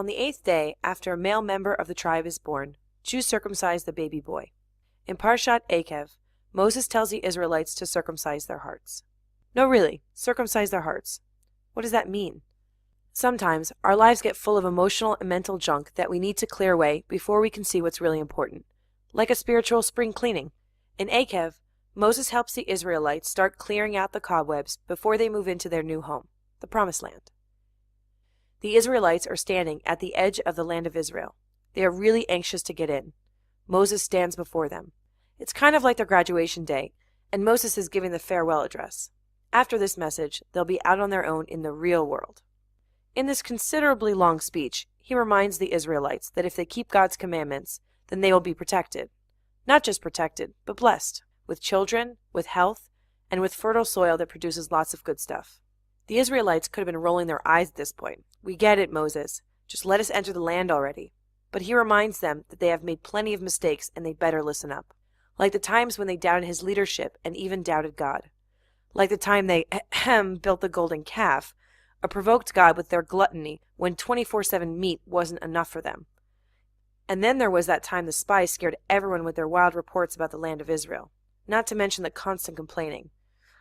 On the 8th day, after a male member of the tribe is born, Jews circumcise the baby boy. In Parashat Ekev, Moses tells the Israelites to circumcise their hearts. No, really, circumcise their hearts. What does that mean? Sometimes our lives get full of emotional and mental junk that we need to clear away before we can see what's really important, like a spiritual spring cleaning. In Ekev, Moses helps the Israelites start clearing out the cobwebs before they move into their new home, the Promised Land. The Israelites are standing at the edge of the land of Israel. They are really anxious to get in. Moses stands before them. It's kind of like their graduation day, and Moses is giving the farewell address. After this message, they'll be out on their own in the real world. In this considerably long speech, he reminds the Israelites that if they keep God's commandments, then they will be protected. Not just protected, but blessed, with children, with health, and with fertile soil that produces lots of good stuff. The Israelites could have been rolling their eyes at this point. We get it, Moses. Just let us enter the land already. But he reminds them that they have made plenty of mistakes and they better listen up. Like the times when they doubted his leadership and even doubted God. Like the time they built the golden calf, or provoked God with their gluttony when 24/7 meat wasn't enough for them. And then there was that time the spies scared everyone with their wild reports about the land of Israel. Not to mention the constant complaining.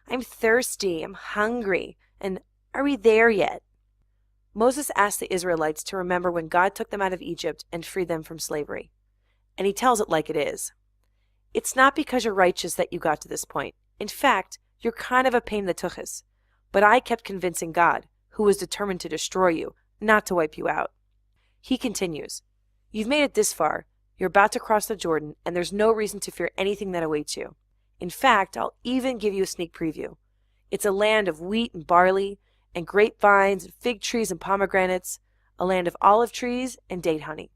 I'm thirsty, I'm hungry, and are we there yet? Moses asked the Israelites to remember when God took them out of Egypt and freed them from slavery. And he tells it like it is. It's not because you're righteous that you got to this point. In fact, you're kind of a pain in the tuchus. But I kept convincing God, who was determined to destroy you, not to wipe you out. He continues, you've made it this far, you're about to cross the Jordan, and there's no reason to fear anything that awaits you. In fact, I'll even give you a sneak preview. It's a land of wheat and barley, and grapevines, and fig trees and pomegranates, a land of olive trees and date honey.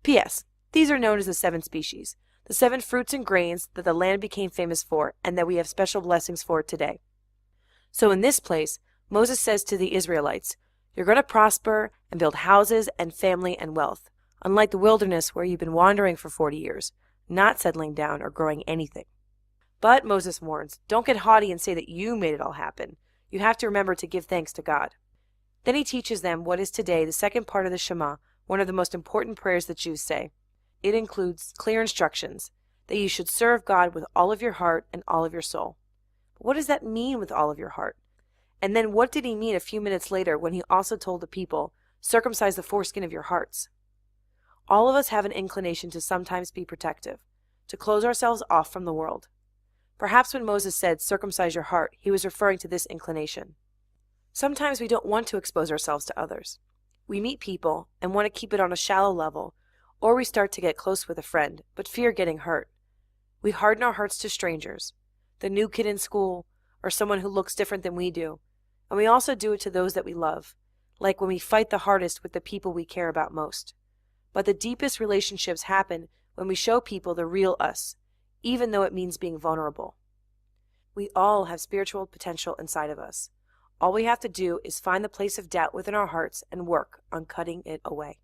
P.S. These are known as the 7 species, the 7 fruits and grains that the land became famous for and that we have special blessings for today. So in this place, Moses says to the Israelites, you're going to prosper and build houses and family and wealth, unlike the wilderness where you've been wandering for 40 years, not settling down or growing anything. But, Moses warns, don't get haughty and say that you made it all happen. You have to remember to give thanks to God. Then he teaches them what is today the second part of the Shema, one of the most important prayers that Jews say. It includes clear instructions that you should serve God with all of your heart and all of your soul. But what does that mean, with all of your heart? And then what did he mean a few minutes later when he also told the people, circumcise the foreskin of your hearts? All of us have an inclination to sometimes be protective, to close ourselves off from the world. Perhaps when Moses said, circumcise your heart, he was referring to this inclination. Sometimes we don't want to expose ourselves to others. We meet people and want to keep it on a shallow level, or we start to get close with a friend, but fear getting hurt. We harden our hearts to strangers, the new kid in school, or someone who looks different than we do. And we also do it to those that we love, like when we fight the hardest with the people we care about most. But the deepest relationships happen when we show people the real us, even though it means being vulnerable. We all have spiritual potential inside of us. All we have to do is find the place of doubt within our hearts and work on cutting it away.